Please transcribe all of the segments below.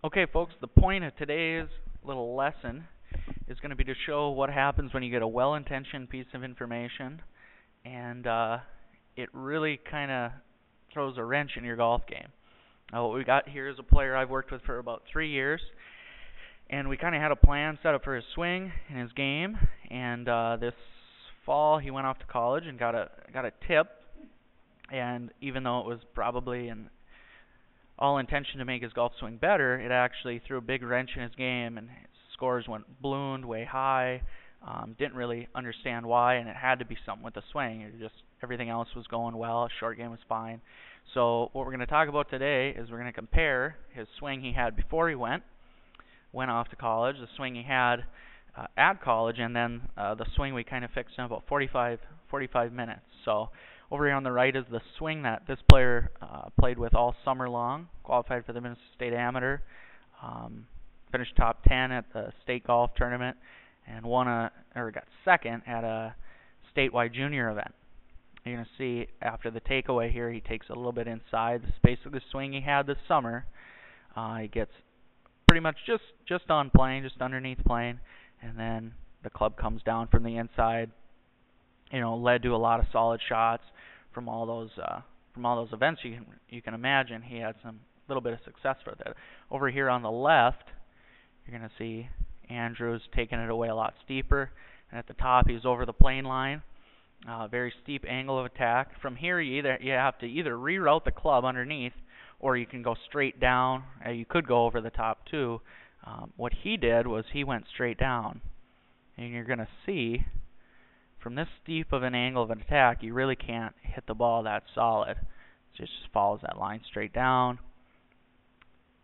Okay, folks, the point of today's little lesson is going to be to show what happens when you get a well-intentioned piece of information and it really kind of throws a wrench in your golf game. What we got here is a player I've worked with for about 3 years, and we kind of had a plan set up for his swing and his game. And this fall, he went off to college and got a tip. And even though it was probably an all intention to make his golf swing better, it actually threw a big wrench in his game, and his scores went ballooned way high. Didn't really understand why, and it had to be something with the swing. It just everything else was going well. His short game was fine. So what we're going to talk about today is we're going to compare his swing he had before he went off to college, the swing he had at college, and then the swing we kind of fixed in about 45 minutes. So over here on the right is the swing that this player played with all summer long, qualified for the Minnesota State Amateur, finished top 10 at the state golf tournament, and got second at a statewide junior event. You're going to see after the takeaway here, he takes a little bit inside. This is basically the swing he had this summer. He gets pretty much just on plane, just underneath plane, and then the club comes down from the inside. Led to a lot of solid shots from all those events. You can imagine he had some little bit of success for that. Over here on the left, you're going to see Andrews taking it away a lot steeper, and at the top he's over the plane line. Very steep angle of attack. From here, you have to either reroute the club underneath, or you can go straight down. You could go over the top too. What he did was he went straight down, and you're going to see from this steep of an angle of an attack, you really can't hit the ball that solid. It just follows that line straight down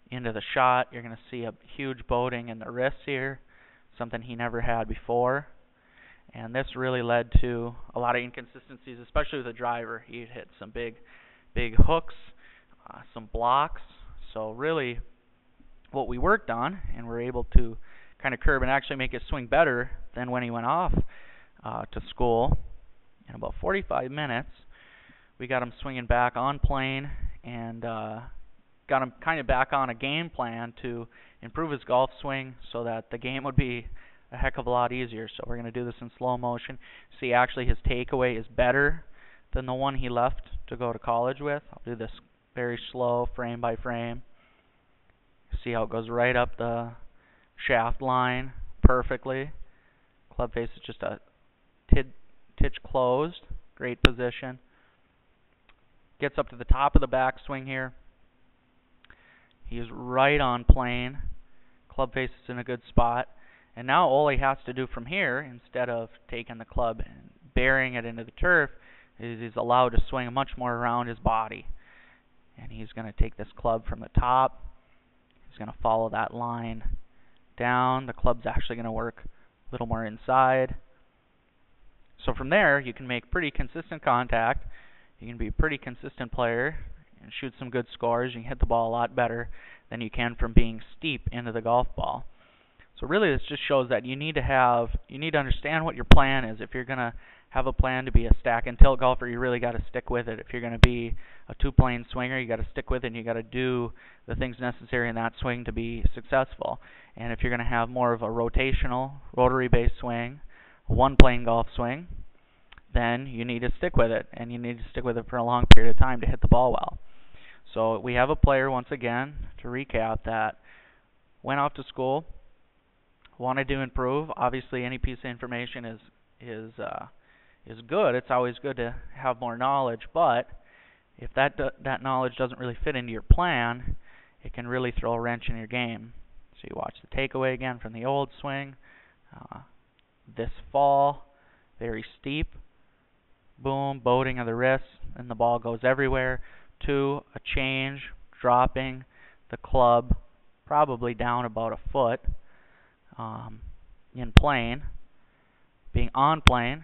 into the shot. You're going to see a huge boating in the wrists here, something he never had before. And this really led to a lot of inconsistencies, especially with the driver. He hit some big hooks, some blocks. So really what we worked on and were able to kind of curb and actually make his swing better than when he went off to school. In about 45 minutes, we got him swinging back on plane and got him kind of back on a game plan to improve his golf swing so that the game would be a heck of a lot easier. So we're going to do this in slow motion. See, actually his takeaway is better than the one he left to go to college with. I'll do this very slow, frame by frame. See how it goes right up the shaft line perfectly. Club face is just a titch closed. Great position. Gets up to the top of the backswing here. He is right on plane. Club face is in a good spot. And now all he has to do from here, instead of taking the club and burying it into the turf, is he's allowed to swing much more around his body. And he's going to take this club from the top. He's going to follow that line down. The club's actually going to work a little more inside. So from there, you can make pretty consistent contact. You can be a pretty consistent player and shoot some good scores. You can hit the ball a lot better than you can from being steep into the golf ball. So really this just shows that you need to understand what your plan is. If you're going to have a plan to be a stack and tilt golfer, you really got to stick with it. If you're going to be a two-plane swinger, you got to stick with it and you got to do the things necessary in that swing to be successful. And if you're going to have more of a rotational, rotary-based swing, a one-plane golf swing, then you need to stick with it, and you need to stick with it for a long period of time to hit the ball well. So we have a player, once again, to recap, that went off to school, wanted to improve. Obviously, any piece of information is good. It's always good to have more knowledge, but if that knowledge doesn't really fit into your plan, it can really throw a wrench in your game. So you watch the takeaway again from the old swing. This fall, very steep. Boom, boating of the wrists, and the ball goes everywhere. To a change, dropping the club probably down about a foot in plane, being on plane.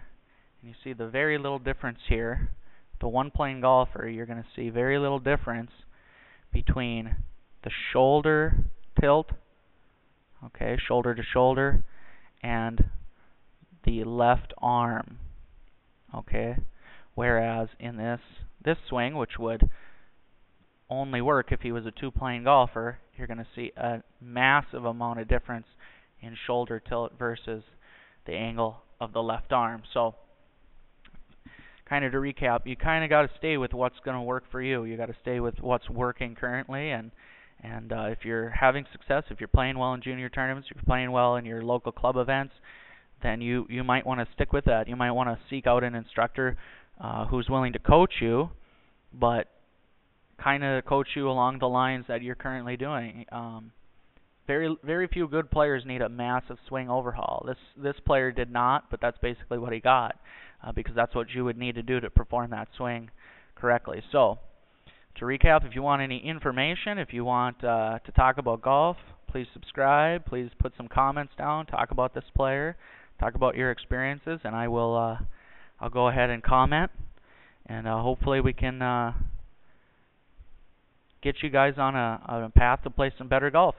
And you see the very little difference here. The one-plane golfer, you're going to see very little difference between the shoulder tilt, okay, shoulder to shoulder, and the left arm, okay. Whereas in this swing, which would only work if he was a two-plane golfer. You're going to see a massive amount of difference in shoulder tilt versus the angle of the left arm. So kind of to recap, you kind of got to stay with what's going to work for you. You got to stay with what's working currently, and if you're having success, if you're playing well in junior tournaments, if you're playing well in your local club events, then you might want to stick with that. You might want to seek out an instructor who's willing to coach you, but kind of coach you along the lines that you're currently doing. Very few good players need a massive swing overhaul. This player did not, but that's basically what he got, because that's what you would need to do to perform that swing correctly. So, to recap, if you want any information, if you want to talk about golf, please subscribe. Please put some comments down. Talk about this player. Talk about your experiences, and I'll go ahead and comment, and hopefully we can get you guys on a path to play some better golf.